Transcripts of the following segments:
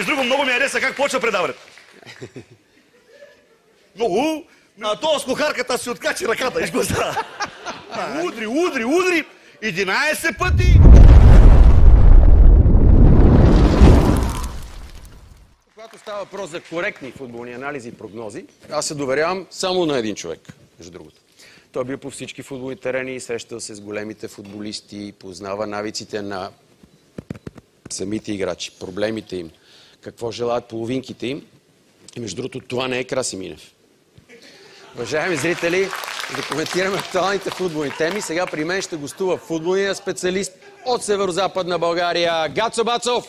Друго много ми хареса как почва предаването. Много. То с кухарката си откачи ръката, виж го сега. Удри. 11 пъти. Когато става въпрос за коректни футболни анализи и прогнози, аз се доверявам само на един човек, между другото. Той е бил по всички футболни терени, срещал се с големите футболисти, познава навиците на самите играчи, проблемите им, какво желаят половинките им. И между другото, това не е Краси Минев. Уважаеми зрители, да коментираме актуалните футболни теми. Сега при мен ще гостува футболния специалист от Северозападна България Гацо Бацов.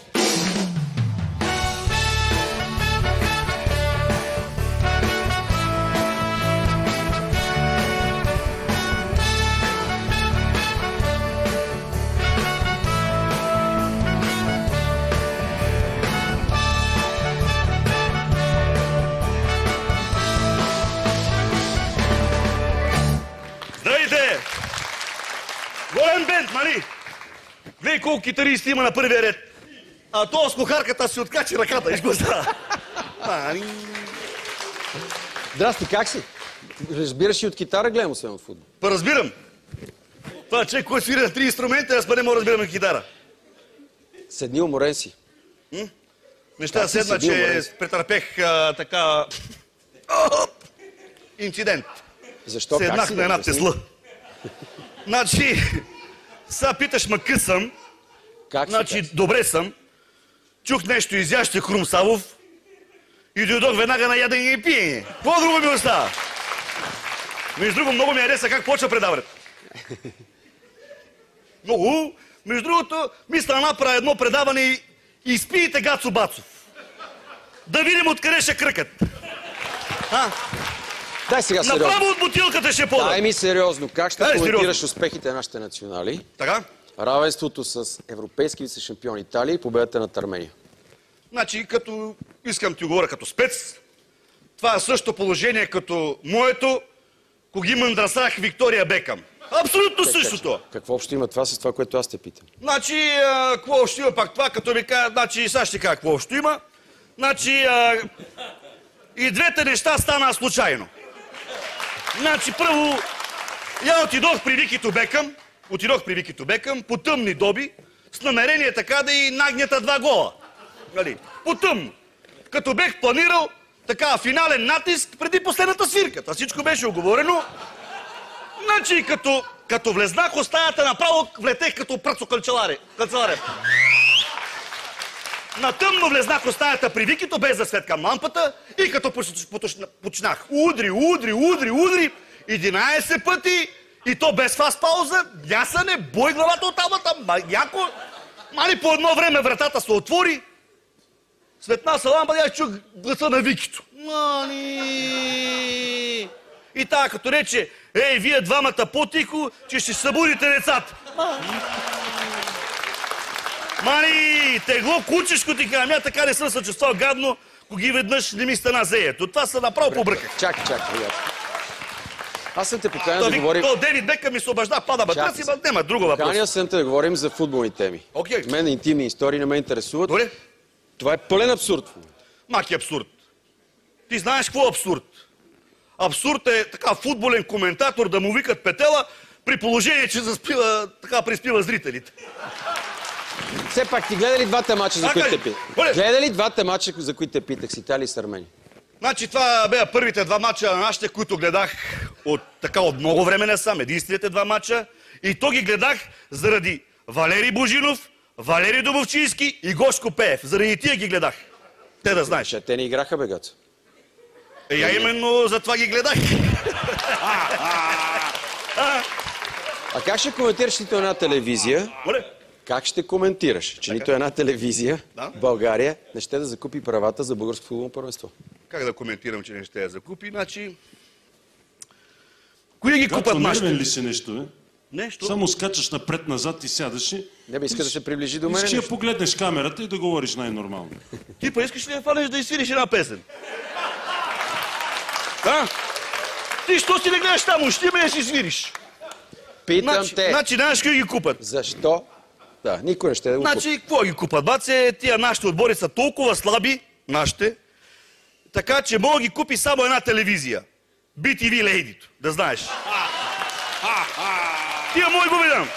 Голем бенд, нали? Гледай колко китаристи има на първия ред. А то с кухарката си откачи ръката, виж го сега. Здрасти, как си? Разбираш и от китара, гледам, освен от футбол. Разбирам. Това е човек, който свири на 3 инструмента, аз па не мога да разбирам на китара. Седни, уморен си. Неща седна, че претърпех така... инцидент. Защо? Седнах на една Тесла. Значи, сега питаш, ма къс съм. Значи, добре съм. Чух нещо изяще Крум Савов и дойдох веднага на ядене и пиене. Какво друго ми остава? Между другото, много ми хареса как почва предаването. Много. Между другото, мисля да направя едно предаване и изпиете Гацо Бацов. Да видим откъде ще кръкат. Дай сега сериозно. Направо от бутилката ще пода. Дай ми сериозно. Как ще коментираш успехите на нашите национали? Така? Равенството с европейски вице-шампион Италия и победата над Армения. Значи, като искам ти говоря като спец, това е същото положение като моето, коги мъндрасах Виктория Бекъм. Абсолютно същото. Какво общо има това с това, което аз те питам? Значи, какво общо има пак това, като ми кажа, значи, сега ще кажа какво общо има. Значи, и двете неща стана случайно. Значи, първо, я отидох при Викито Бекъм, по тъмни доби, с намерение така да и нагнета 2 гола. Нали? По тъмно. Като бех планирал, така, финален натиск преди последната свирка. Това всичко беше оговорено. Значи, като влезнах в стаята, направо влетех като пръцо канцеларя. На тъмно влезнах в стаята при Викито, без да светкам лампата и като почнах. Удри. 11 пъти и то без фаст пауза, нясане, бой главата от табата, яко. Мали по едно време вратата се отвори. Светна се лампа, я чух гласа на Викито. И така, като рече, ей, вие двамата по-тихо, че ще събудите децата. Мани, тегло кучешко ти кажа, така не съм съчувствал гадно, коги веднъж не ми стана зеето. Това се направо побръках. Чакай, приятел. Аз съм те поканял да говорим... То Дейвид Бекъм ми се обажда, пада бътра си, няма друго въпрос. Поканял съм те да говорим за футболни теми. Мен интимни истории не ме интересуват. Добре. Това е пълен абсурд. Маки абсурд. Ти знаеш какво е абсурд? Абсурд е така футболен коментатор да му викат петела, при положение, че така приспива зрителите. Все пак ти гледа ли двата мача, за които те питах? Гледа ли двата мача, за които те питах с Италия и с Армения? Значи това бяха първите 2 мача на нашите, които гледах от много време не сам. Единствените 2 мача. И то ги гледах заради Валери Божинов, Валери Добовчийски и Гошко Пеев. Заради тия ги гледах. Те да знаеш. Те не играха, бе, Гацо. Я именно за това ги гледах. А как ще коментираш нито една телевизия? Как ще коментираш, че нито една телевизия в България не ще да закупи правата за българско футболно първенство? Как да коментирам, че не ще я закупи? Значи... Кои ги купат нашите? Нервен ли си нещо, бе? Нещо? Само скачаш напред-назад и сядаш и... Не бе, искаш да се приближи до мен. Искаш да погледнеш камерата и да говориш най-нормално. Ти па искаш ли да фанеш да изсвириш една песен? Ти що си не гледаш там? Ще ме да си свириш. Питам те. Значи, знаеш кои ги купат? Защо Да, никой не ще да го купи. Значи, какво ги купат? Баце, тия нашите отбори са толкова слаби, нашите, така че мога ги купи само една телевизия. BTV Lady-то, да знаеш. Тия мога го видям.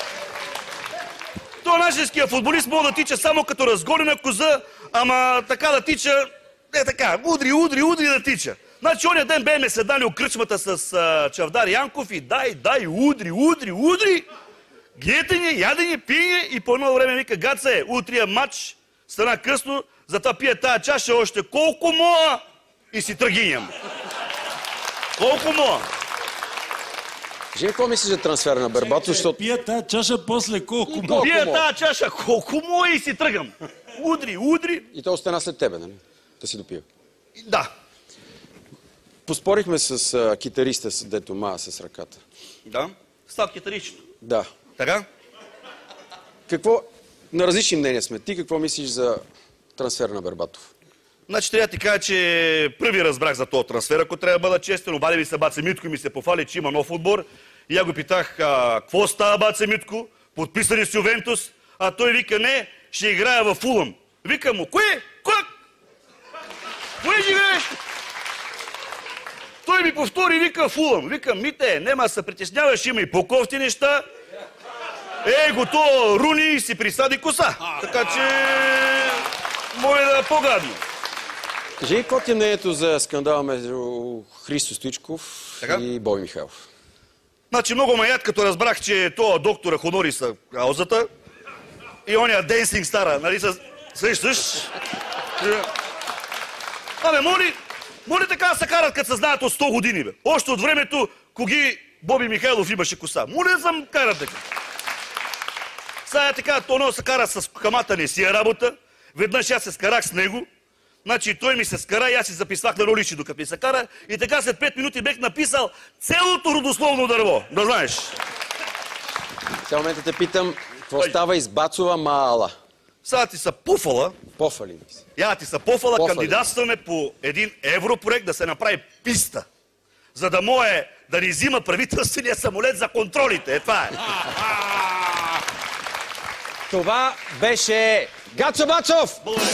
Това нашеския футболист мога да тича само като разгонена коза, ама така да тича, така, удри да тича. Значи, ония ден беме седнали у кръчмата с Чавдар Янков и дай, удри. Гиетене, ядене, пиене и по едно време вика, Гаце, утрия матч, стана късно, затова пие тая чаша още колко моя и си тръгиням. Колко моя. Жени, какво мислиш за трансфера на Бербатов? Защото... Пия тая чаша после колко му. Пия тая чаша колко моя и си тръгам. Удри. И то остана след тебе, нали? Да си допива. Да. Поспорихме с китариста, дето ма с ръката. Да. Став китаричето. Да. Така? Какво... На различни мнения сме. Ти какво мислиш за трансфера на Бербатов? Значи трябва да ти кажа, че първи разбрах за този трансфер, ако трябва да бъда честен. Обади ми се Баце Митко и ми се пофали, че има нов отбор. И я го питах, какво става Баце Митко? Подписани с Ювентус? А той вика, не, ще играя във Фулъм. Вика му, кое? Кое живееш? Той ми повтори, вика Фулъм. Вика, Мите, нема се притесняваш, има и по-кофти неща. Готово, Руни си присади коса. Така че, може да е по-гадно. Кажи, какво ти е мнението за скандала между Христо Стоичков и Бой Михайлов? Значи много маят, като разбрах, че това доктора Хонори са каузата и ония Денсинг Стара, нали са... Същ. Абе, моли така да се карат, като се знаят от 100 години, бе. Още от времето, коги Боби Михайлов имаше коса. Моля да съм карат така. Сега така, тоно се кара с камата, не си е работа. Веднъж аз се скарах с него. Значи той ми се скара и аз си записвах на роличи, докато ми се кара. И така след 5 минути бех написал цялото родословно дърво. Да знаеш. Сега момента те питам, какво става из Бацова Маала? Сега ти са пуфала. Пофали ми се. Я ти са пуфала, кандидатстваме по един европроект да се направи писта. За да може да ни взима правителствения самолет за контролите. Това е. Това беше Гацо Бацов! Благодаря.